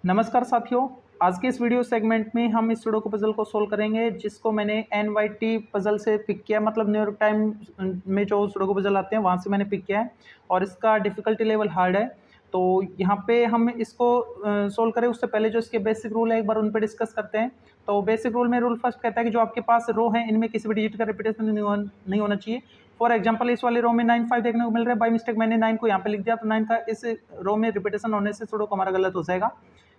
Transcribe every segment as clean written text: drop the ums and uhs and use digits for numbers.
नमस्कार साथियों, आज के इस वीडियो सेगमेंट में हम इस सुडोकू पजल को सोल्व करेंगे जिसको मैंने एनवाईटी पजल से पिक किया, मतलब न्यूयॉर्क टाइम में जो सुडोकू पजल आते हैं वहाँ से मैंने पिक किया है और इसका डिफ़िकल्टी लेवल हार्ड है। तो यहाँ पे हम इसको सोल्व करें उससे पहले जो इसके बेसिक रूल है एक बार उन पर डिस्कस करते हैं। तो बेसिक रूल में रूल फर्स्ट कहता है कि जो आपके पास रो है इनमें किसी भी डिजिट का रिपीटेशन नहीं होना चाहिए। फॉर एग्जाम्पल इस वाले रो में 9 5 देखने को मिल रहा है, बाई मिस्टेक मैंने 9 को यहाँ पे लिख दिया तो 9 का इस रो में रिपीटेशन होने से सुडोकू हमारा गलत हो जाएगा।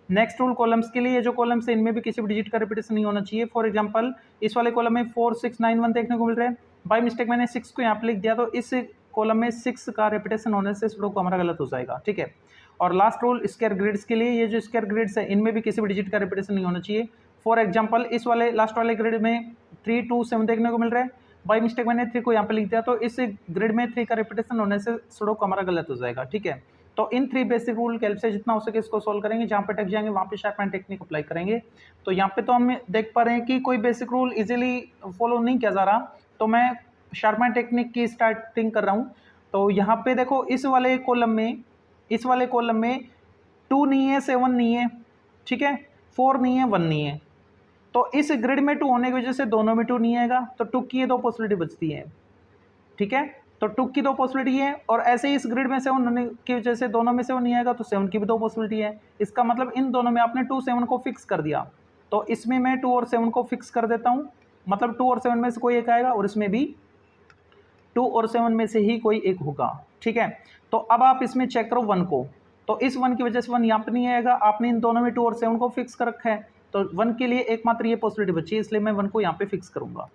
नेक्स्ट रूल कॉलम्स के लिए, जो कॉलम्स है इनमें भी किसी भी डिजिट का रिपीटेशन नहीं होना चाहिए। फॉर एग्जांपल इस वाले कॉलम में 4 6 9 1 देखने को मिल रहा है, बाय मिस्टेक मैंने 6 को यहाँ पे लिख दिया तो इस कॉलम में 6 का रिपीटेशन होने से सुडोकू हमारा गलत हो जाएगा। ठीक है। और लास्ट रूल स्क्वायर ग्रिड्स के लिए, ये जो स्क्वायर ग्रिड्स है इनमें भी किसी भी डिजिट का रिपीटेशन नहीं होना चाहिए। फॉर एग्जाम्पल इस वाले लास्ट वाले ग्रिड में 3 2 7 देखने को मिल रहा है, बाय मिस्टेक मैंने 3 को यहाँ पे लिख दिया तो इस ग्रिड में 3 का रिपीटेशन होने से सुडोकू हमारा गलत हो जाएगा। ठीक है। तो इन 3 बेसिक रूल के हेल्प से जितना हो सके इसको सॉल्व करेंगे, जहाँ पे टक जाएंगे वहाँ पे शार्पमैन टेक्निक अप्लाई करेंगे। तो यहाँ पे तो हम देख पा रहे हैं कि कोई बेसिक रूल इजीली फॉलो नहीं किया जा रहा, तो मैं शार्पमैन टेक्निक की स्टार्टिंग कर रहा हूँ। तो यहाँ पे देखो इस वाले कॉलम में 2 नहीं है, 7 नहीं है, ठीक है, 4 नहीं है, 1 नहीं है। तो इस ग्रिड में 2 होने की वजह से दोनों में 2 नहीं आएगा, तो 2 की ये 2 पॉसिबिलिटी बचती है। ठीक है। तो 2 की 2 पॉसिबिलिटी है और ऐसे ही इस ग्रिड में 7 होने की वजह से दोनों में 7 नहीं आएगा तो 7 की भी 2 पॉसिबिलिटी है। इसका मतलब इन दोनों में आपने 2 7 को फिक्स कर दिया, तो इसमें मैं 2 और 7 को फिक्स कर देता हूँ, मतलब 2 और 7 में से कोई एक आएगा और इसमें भी 2 और 7 में से ही कोई एक होगा। ठीक है। तो अब आप इसमें चेक करो 1 को, तो इस 1 की वजह से 1 यहाँ पर नहीं आएगा, आपने इन दोनों में 2 और 7 को फिक्स कर रखा है, तो 1 के लिए एकमात्र ये पॉसिबिलिटी बची है, इसलिए मैं 1 को यहाँ पे फिक्स करूंगा।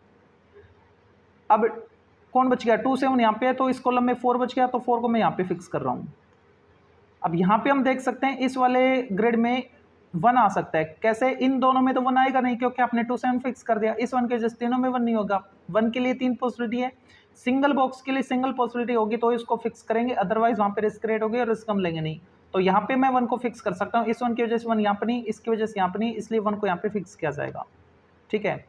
अब कौन बच गया, 2 7 यहाँ पे है, तो इस कॉलम में 4 बच गया, तो 4 को मैं यहाँ पे फिक्स कर रहा हूँ। अब यहाँ पे हम देख सकते हैं इस वाले ग्रिड में 1 आ सकता है, कैसे, इन दोनों में तो 1 आएगा नहीं क्योंकि आपने 2 7 फिक्स कर दिया। इस 1 के वजह से तीनों में 1 नहीं होगा, 1 के लिए 3 पॉसिबिलिटी है, सिंगल बॉक्स के लिए सिंगल पॉसिबिलिटी होगी तो इसको फिक्स करेंगे, अदरवाइज वहाँ पे रिस्क क्रिएट होगी और रिस्क हम लेंगे नहीं। तो यहाँ पे मैं 1 को फिक्स कर सकता हूँ, इस 1 की वजह से 1 यहाँ पर नहीं, इसकी वजह से यहाँ पर नहीं, इसलिए 1 को यहाँ पे फिक्स किया जाएगा। ठीक है।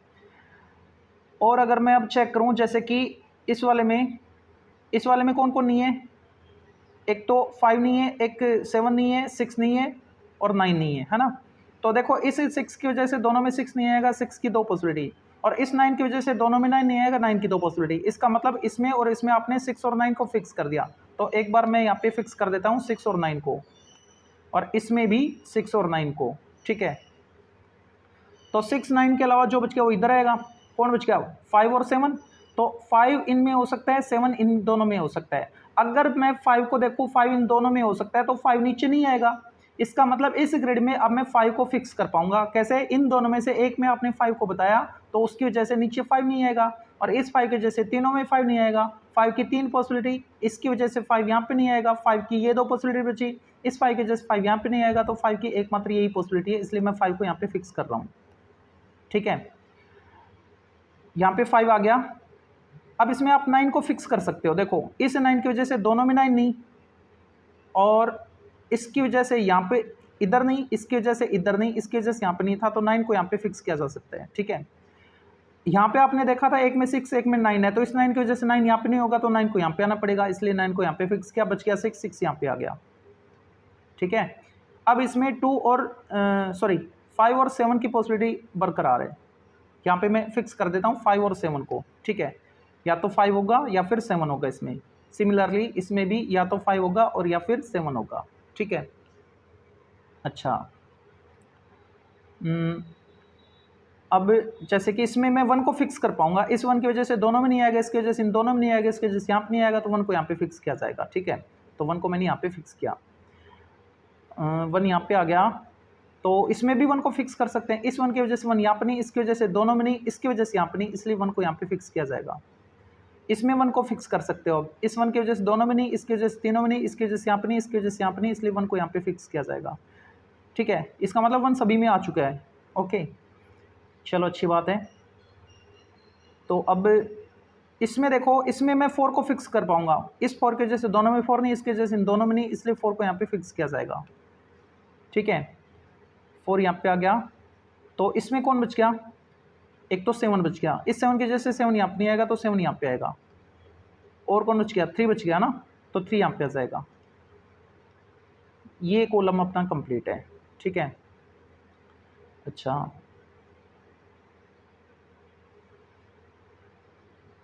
और अगर मैं अब चेक करूँ, जैसे कि इस वाले में कौन कौन नहीं है, एक तो 5 नहीं है, एक 7 नहीं है, 6 नहीं है और 9 नहीं है, है ना। तो देखो इस 6 की वजह से दोनों में 6 नहीं आएगा, 6 की 2 पॉसिबिलिटी, और इस 9 की वजह से दोनों में 9 नहीं आएगा, 9 की 2 पॉसिबिलिटी। इसका मतलब इसमें और इसमें आपने 6 और 9 को फिक्स कर दिया, तो एक बार मैं यहाँ पे फिक्स कर देता हूँ 6 और 9 को, और इसमें भी 6 और 9 को। ठीक है। तो 6 9 के अलावा जो बच गया वो इधर आएगा, कौन बच गया, 5 और 7, तो 5 इनमें हो सकता है, 7 इन दोनों में हो सकता है। अगर मैं 5 को देखूँ, 5 इन दोनों में हो सकता है, तो 5 नीचे नहीं आएगा। इसका मतलब इस ग्रिड में अब मैं 5 को फिक्स कर पाऊंगा, कैसे, इन दोनों में से एक में आपने 5 को बताया तो उसकी वजह से नीचे 5 नहीं आएगा, और इस 5 की वजह से तीनों में 5 नहीं आएगा, 5 की 3 पॉसिबिलिटी, इसकी वजह से 5 यहाँ पे नहीं आएगा, 5 की ये 2 पॉसिबिलिटी बची, इस 5 की वजह से 5 यहाँ पे नहीं आएगा, तो 5 की एकमात्र यही पॉसिबिलिटी है, इसलिए मैं 5 को यहाँ पे फिक्स कर रहा हूँ। ठीक है। यहाँ पे 5 आ गया। अब इसमें आप 9 को फिक्स कर सकते हो, देखो इस 9 की वजह से दोनों में 9 नहीं, और इसकी वजह से यहाँ पे इधर नहीं, इसकी वजह से इधर नहीं, इसकी वजह से यहाँ पे नहीं था, तो 9 को यहाँ पे फिक्स किया जा सकता है। ठीक है। यहाँ पे आपने देखा था एक में 6 एक में 9 है, तो इस 9 की वजह से 9 यहाँ पे नहीं होगा, तो 9 को यहाँ पे आना पड़ेगा, इसलिए 9 को यहाँ पे फिक्स किया, बच गया 6 6 यहाँ पे आ गया। ठीक है। अब इसमें 5 और 7 की पॉसिबिलिटी बरकरार है, यहाँ पे मैं फिक्स कर देता हूँ 5 और 7 को। ठीक है। या तो 5 होगा या फिर 7 होगा इसमें, सिमिलरली इसमें भी या तो 5 होगा और या फिर 7 होगा। ठीक है। अच्छा, अब जैसे कि इसमें मैं 1 को फिक्स कर पाऊंगा, इस 1 की वजह से दोनों में नहीं आएगा, इसकी वजह से इन दोनों में नहीं आएगा, इसकी वजह से यहाँ पे नहीं आएगा, तो 1 को यहाँ पे फिक्स किया जाएगा। ठीक है। तो 1 को मैंने यहाँ पे फिक्स किया, 1 यहाँ पे आ गया, तो इसमें भी 1 को फिक्स कर सकते हैं, इस 1 की वजह से 1 यहाँ पर नहीं, इसकी वजह से दोनों में नहीं, इसकी वजह से यहाँ पर नहीं, इसलिए 1 को यहाँ पे फिक्स किया जाएगा। इसमें 1 को फिक्स कर सकते हो, इस 1 की वजह से दोनों में नहीं, इसकी वजह से तीनों में नहीं, इसकी वजह से यहाँ पर नहीं, इसकी वजह से यहाँ पर नहीं, इसलिए 1 को यहाँ पे फिक्स किया जाएगा। ठीक है। इसका मतलब 1 सभी में आ चुका है। ओके, चलो अच्छी बात है। तो अब इसमें देखो, इसमें मैं 4 को फिक्स कर पाऊंगा, इस 4 की वजह से दोनों में 4 नहीं, इसकी वजह से इन दोनों में नहीं, इसलिए 4 को यहाँ पे फिक्स किया जाएगा। ठीक है। 4 यहाँ पे आ गया, तो इसमें कौन बच गया, एक तो 7 बच गया, इस 7 की वजह से 7 यहाँ पे नहीं आएगा, तो 7 यहाँ पे आएगा, और कौन बच गया, 3 बच गया ना, तो 3 यहाँ पे आ जाएगा। ये कॉलम अपना कंप्लीट है। ठीक है। अच्छा,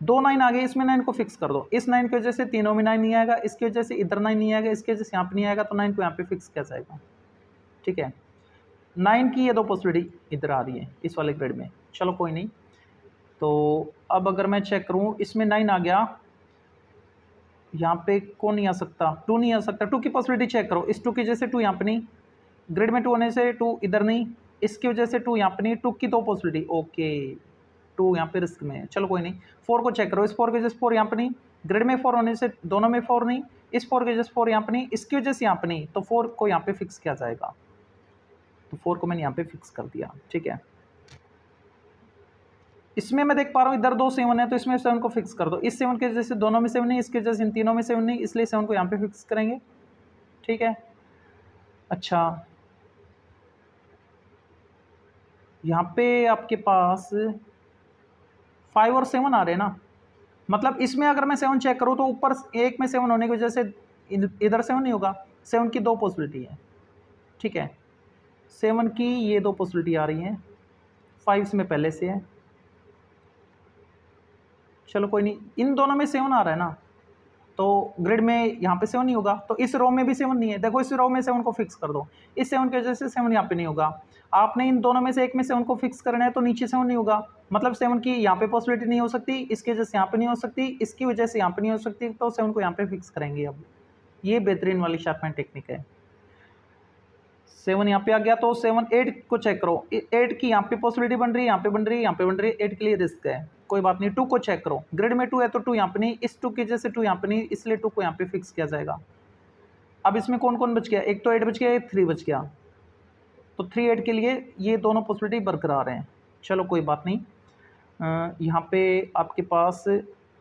2 9 आ गए, इसमें 9 को फिक्स कर दो। इस 9 की वजह से तीनों में 9 नहीं आएगा, इसकी वजह से इधर 9 नहीं आएगा, इसकी वजह से यहाँ पे नहीं आएगा, तो 9 को यहाँ पे फिक्स किया जाएगा। ठीक है, 9 की ये 2 पॉसिबिलिटी इधर आ रही है इस वाले ग्रिड में। चलो कोई नहीं। तो अब अगर मैं चेक करूँ, इसमें 9 आ गया, यहाँ पे कौन नहीं आ सकता, 2 नहीं आ सकता। 2 की पॉसिबिलिटी चेक करो, इस 2 की वजह से 2 यहाँ पे नहीं, ग्रिड में 2 होने से 2 इधर नहीं, इसकी वजह से 2 यहाँ पे नहीं, 2 की 2 पॉसिबिलिटी, ओके 2 यहाँ पे रिस्क में है। चलो कोई नहीं। 4 को चेक करो, इस 4 की वजह से 4 यहाँ पे नहीं, ग्रिड में 4 होने से दोनों में 4 नहीं, इस 4 की वजह से 4 यहाँ पे नहीं, इसकी वजह से यहाँ पे नहीं, तो 4 को यहाँ पे फिक्स किया जाएगा। तो 4 को मैंने यहाँ पे फिक्स कर दिया। ठीक है, इसमें मैं देख पा रहा हूँ इधर 2 7 है, तो इसमें 7 को फिक्स कर दो। इस 7 के वजह से दोनों में 7 नहीं, इसके वजह से इन तीनों में 7 नहीं, इसलिए 7 को यहाँ पे फिक्स करेंगे। ठीक है, अच्छा यहाँ पे आपके पास 5 और 7 आ रहे हैं ना, मतलब इसमें अगर मैं 7 चेक करूँ तो ऊपर एक में 7 होने की वजह से इधर 7 नहीं होगा। 7 की 2 पॉसिबिलिटी है। ठीक है, 7 की ये 2 पॉसिबिलिटी आ रही हैं, 5 इसमें पहले से है। चलो कोई नहीं, इन दोनों में 7 आ रहा है ना, तो ग्रिड में यहाँ पे 7 नहीं होगा, तो इस रो में भी 7 नहीं है। देखो इस रो में 7 को फिक्स कर दो, इस 7 की वजह से 7 यहाँ पे नहीं होगा। आपने इन दोनों में से एक में 7 को फिक्स करना है, तो नीचे 7 नहीं होगा, मतलब 7 की यहाँ पे पॉसिबिलिटी नहीं हो सकती, इसकी वजह से यहाँ पे नहीं हो सकती, इसकी वजह से यहाँ पे नहीं हो सकती, तो 7 को यहाँ पे फिक्स करेंगे। अब ये बेहतरीन वाली शार्पमेंट टेक्निक है। 7 यहाँ पे आ गया, तो 7 8 को चेक करो, 8 की यहाँ पे पॉसिबिलिटी बन रही है, यहाँ पे बन रही है, यहाँ पे बन रही है, 8 के लिए रिस्क है, कोई बात नहीं। 2 को चेक करो, ग्रिड में 2 है तो 2 यहाँ पे नहीं, इस 2 की वजह से 2 यहाँ पे नहीं, इसलिए 2 को यहाँ पे फिक्स किया जाएगा। अब इसमें कौन कौन बच गया, एक तो 8 बच गया, एक 3 बच गया, तो 3 8 के लिए ये दोनों पॉसिबिलिटी बरकरार हैं। चलो कोई बात नहीं। यहाँ पे आपके पास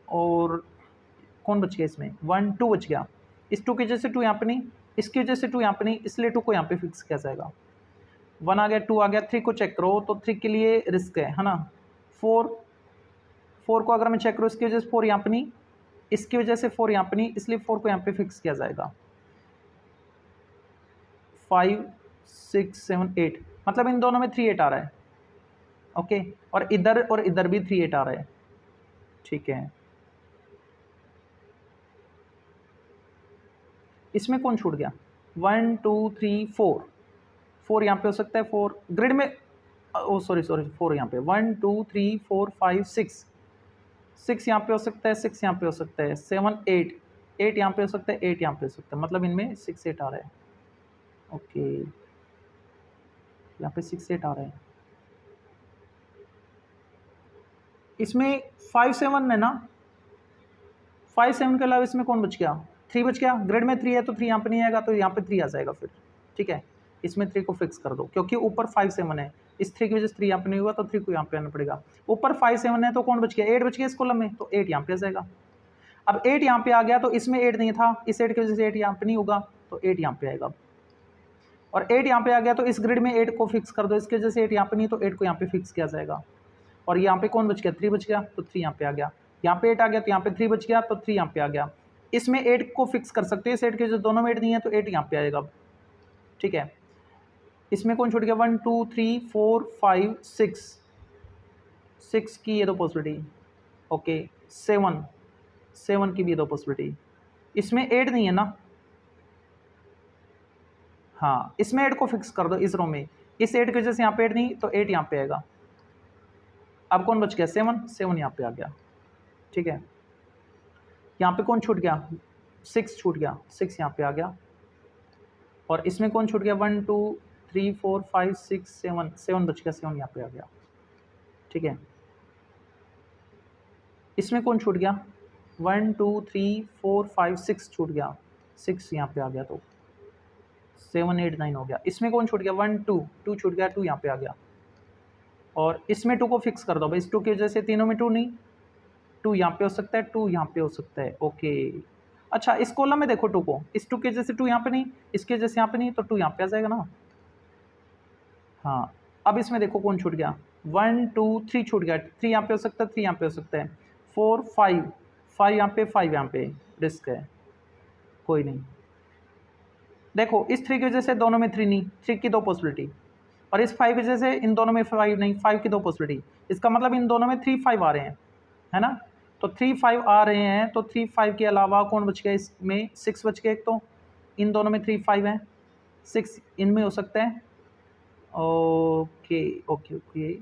और कौन बच गया, इसमें 1 2 बच गया, इस 2 की वजह से 2 यहाँ पे नहीं, इसकी वजह से 2 यहाँ पे नहीं, इसलिए 2 को यहाँ पे फिक्स किया जाएगा। 1 आ गया, 2 आ गया, 3 को चेक करो, तो 3 के लिए रिस्क है ना। 4 को अगर मैं चेक करूँ, इसकी वजह से 4 यहाँ पे नहीं, इसकी वजह से 4 यहाँ पे नहीं, इसलिए 4 को यहाँ पे फिक्स किया जाएगा। 5 6 7 8, मतलब इन दोनों में 3 8 आ रहा है। ओके, और इधर भी 3 8 आ रहा है। ठीक है, इसमें कौन छूट गया, 1 2 3 4 यहाँ पे हो सकता है, 4 ग्रिड में, ओ सॉरी 4 यहाँ पे, 1 2 3 4 5 6 यहाँ पे हो सकता है, 6 यहाँ पे हो सकता है, 7 8 यहाँ पे हो सकता है, 8 यहाँ पे हो सकता है, मतलब इनमें 6 8 आ रहा है। ओके, यहाँ पे 6 8 आ रहा है, इसमें 5 7 है ना, 5 7 के अलावा इसमें कौन बच गया, 3 बच गया। ग्रिड में 3 है तो 3 यहाँ पे नहीं आएगा, तो यहाँ पे 3 आ जाएगा फिर। ठीक है, इसमें 3 को फिक्स कर दो, क्योंकि ऊपर 5 7 है, इस 3 की वजह से 3 यहाँ पे नहीं हुआ, तो 3 को यहाँ पे आना पड़ेगा। ऊपर 5 7 है तो कौन बच गया, 8 बच गया इस कॉलम में, तो 8 यहाँ पे आ जाएगा। अब 8 यहाँ पे आ गया, तो इसमें 8 नहीं था, इस 8 की वजह से 8 यहाँ पे नहीं होगा, तो 8 यहाँ पे आएगा। और 8 यहाँ पे आ गया, तो इस ग्रिड में 8 को फिक्स कर दो, इसकी वजह से 8 यहाँ पे नहीं, तो 8 को यहाँ पे फिक्स किया जाएगा। और यहाँ पे कौन बच गया, 3 बच गया, तो 3 यहाँ पे आ गया। यहाँ पे 8 आ गया, तो यहाँ पे 3 बच गया, तो 3 यहाँ पे आ गया। इसमें 8 को फिक्स कर सकते हैं, इस 8 के जो दोनों में 8 नहीं है, तो 8 यहाँ पे आएगा। ठीक है, इसमें कौन छूट गया, 1 2 3 4 5 6 की ये 2 पॉसिबिलिटी। ओके, 7 की भी ये 2 पॉसिबिलिटी। इसमें 8 नहीं है ना, हाँ इसमें 8 को फिक्स कर दो इस रो में, इस 8 की वजह से यहाँ पे 8 नहीं, तो 8 यहाँ पे आएगा। अब कौन बच गया, 7 यहाँ पे आ गया। ठीक है, यहाँ पे कौन छूट गया, 6 छूट गया, 6 यहाँ पे आ गया। और इसमें कौन छूट गया, 1 2 3 4 5 6 7 बच गया, 7 यहाँ पे आ गया। ठीक है, इसमें कौन छूट गया, 1 2 3 4 5 6 छूट गया, 6 यहाँ पे आ गया, तो 7 8 9 हो गया। इसमें कौन छूट गया, 1 2 छूट गया, 2 यहाँ पे आ गया। और इसमें 2 को फिक्स कर दो भाई, इस 2 की वजह से तीनों में 2 नहीं, 2 यहाँ पे हो सकता है, 2 यहाँ पे हो सकता है। ओके, अच्छा इस कॉलम में देखो 2 को, इस 2 की वजह से 2 यहाँ पे नहीं, इसकी वजह से यहाँ पे नहीं, तो 2 यहाँ पे आ जाएगा ना। हाँ, अब इसमें देखो कौन छूट गया, 1 2 3 छूट गया, 3 यहाँ पे हो सकता है, 3 यहाँ पे हो सकता है, 4 5 यहाँ पे, 5 यहाँ पे, रिस्क है, कोई नहीं। देखो इस 3 की वजह से दोनों में 3 नहीं, 3 की 2 पॉसिबिलिटी। और इस 5 की वजह से इन दोनों में 5 नहीं, 5 की 2 पॉसिबिलिटी, इसका मतलब इन दोनों में 3 5 आ रहे हैं, है ना। तो 3 5 आ रहे हैं, तो 3 5 के अलावा कौन बच गया इसमें, 6 बच गया एक, तो इन दोनों में 3 5 हैं, 6 इनमें हो सकता है। ओके ओके ओके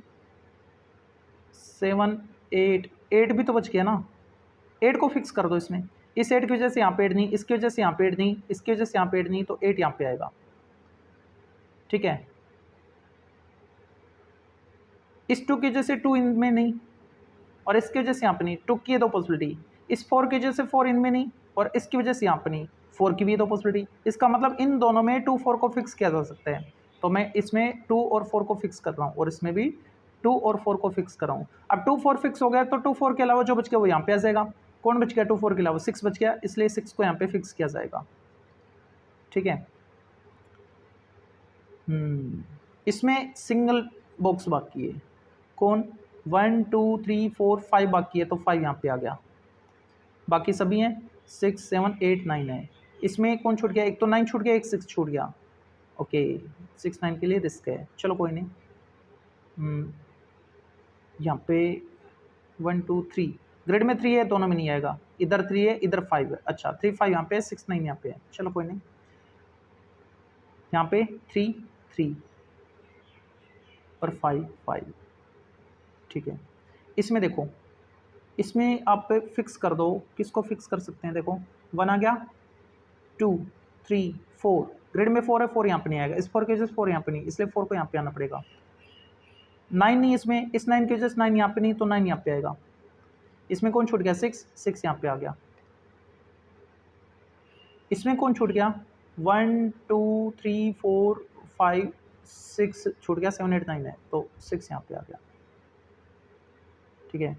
7 8 8 भी तो बच गया ना, 8 को फिक्स कर दो इसमें, इस 8 की वजह से यहाँ पे 8 नहीं, इसकी वजह से यहाँ पे 8 नहीं, इसकी वजह से यहाँ पे 8 नहीं, तो 8 यहाँ पे आएगा, ठीक है। इस 2 की वजह से 2 इनमें नहीं, और इसकी वजह से यहाँ पे नहीं, 2 की 2 पॉसिबिलिटी, इस 4 की वजह से 4 इनमें नहीं, और इसकी वजह से यहाँ पे नहीं, 4 की भी 2 पॉसिबिलिटी, इसका मतलब इन दोनों में 2 4 को फिक्स किया जा सकता है। तो मैं इसमें 2 और 4 को फिक्स कर रहा हूँ, और इसमें भी 2 और 4 को फिक्स कर रहा हूँ। अब 2 4 फिक्स हो गया, तो 2 4 के अलावा जो बच गया वो यहाँ पे आ जाएगा। कौन बच गया 2 4 के अलावा, 6 बच गया, इसलिए 6 को यहाँ पे फिक्स किया जाएगा, ठीक है। इसमें सिंगल बॉक्स बाकी है, कौन 1 2 3 4 5 बाकी है, तो 5 यहाँ पे आ गया, बाकी सभी हैं 6 7 8 9 है। इसमें कौन छूट गया, एक तो 9 छूट गया, एक 6 छूट गया, ओके 6 9 के लिए रिस्क है, चलो कोई नहीं। यहाँ पे 1 2 3 ग्रिड में 3 है, दोनों में नहीं आएगा, इधर 3 है इधर 5 है, अच्छा 3 5 यहाँ पे है, 6 9 यहाँ पे है, चलो कोई नहीं। यहाँ पे 3 3 और 5 5, ठीक है। इसमें देखो, इसमें आप फिक्स कर दो, किसको फिक्स कर सकते हैं, देखो 1 आ गया, 2 3 4, ग्रिड में 4 है, 4 यहाँ पे नहीं आएगा, इस 4 की वजह से 4 यहाँ पे नहीं, इसलिए 4 को यहाँ पे आना पड़ेगा। 9 नहीं इसमें, इस 9 की वजह से 9 यहाँ पे नहीं, तो 9 यहाँ पे आएगा। इसमें कौन छूट गया, 6 6 यहाँ पे आ गया। इसमें कौन छूट गया, 1 2 3 4 5 6 छूट गया, 7 8 9 है, तो 6 यहाँ पे आ गया, ठीक है।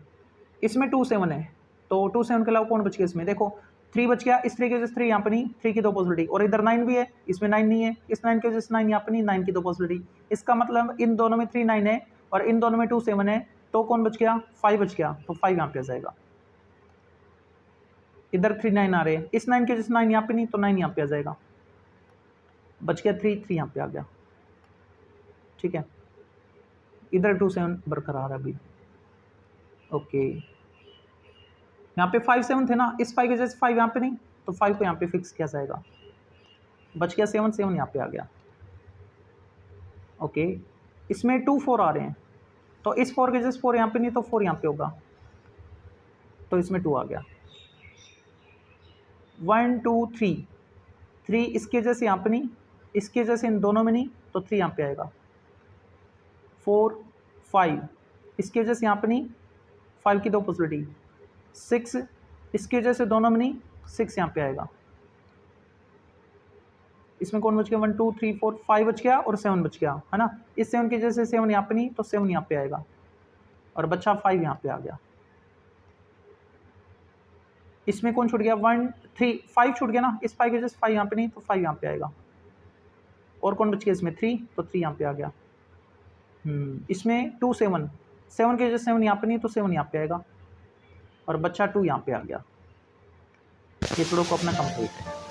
इसमें 2 7 है, तो 2 7 के अलावा कौन बच गया, इसमें देखो 3 बच गया, इस 3 की वजह से 3 यहाँ पे नहीं, 3 की 2 पॉसिबिलिटी, और इधर 9 भी है, इसमें 9 नहीं है, इस 9 की वजह से 9 यहाँ पे नहीं, 9 की 2 पॉसिबिलिटी, इसका मतलब इन दोनों में 3 9 है, और इन दोनों में 2 7 है, तो कौन बच गया, 5 बच गया, तो 5 यहाँ पे आ जाएगा। इधर 3 9 आ रहे हैं, इस 9 की वजह से 9 यहाँ पे नहीं, तो 9 यहाँ पे आ जाएगा, बच गया 3 3 यहाँ पे आ गया, ठीक है। इधर 2 7 बरकरार है अभी, ओके। यहाँ पे 5 7 थे ना, इस 5 की वजह से 5 यहाँ पे नहीं, तो 5 को यहाँ पे फिक्स किया जाएगा, बच गया 7 7 यहाँ पे आ गया, ओके। इसमें 2 4 आ रहे हैं, तो इस 4 की वजह से 4 यहाँ पे नहीं, तो 4 यहाँ पे होगा, तो इसमें 2 आ गया। 1 2 3 3 इसकी वजह से यहाँ पे नहीं, इसकी वजह से इन दोनों में नहीं, तो 3 यहाँ पे आएगा। 4 5 इसकी वजह से यहाँ पे नहीं, 5 की 2 पॉसिबिलिटी, 6 इसकी वजह से दोनों में नहीं, 6 यहाँ पे आएगा। इसमें कौन बच गया, 1 2 3 4 5 बच गया, और 7 बच गया, है ना। इस 7 की वजह से 7 यहाँ पे नहीं, तो 7 यहाँ पे आएगा, और बच्चा 5 यहाँ पे आ गया। इसमें कौन छूट गया, 1 3 5 छूट गया ना, इस 5 की वजह से 5 यहाँ पे नहीं, तो 5 यहाँ पे आएगा, और कौन बच गया इसमें 3, तो 3 यहाँ पे आ गया। इसमें 2 7 7 की वजह से 7 यहाँ पे नहीं, तो 7 यहाँ पे आएगा, और बच्चा 2 यहाँ पे आ गया। ये सुडोकू अपना कंप्लीट है।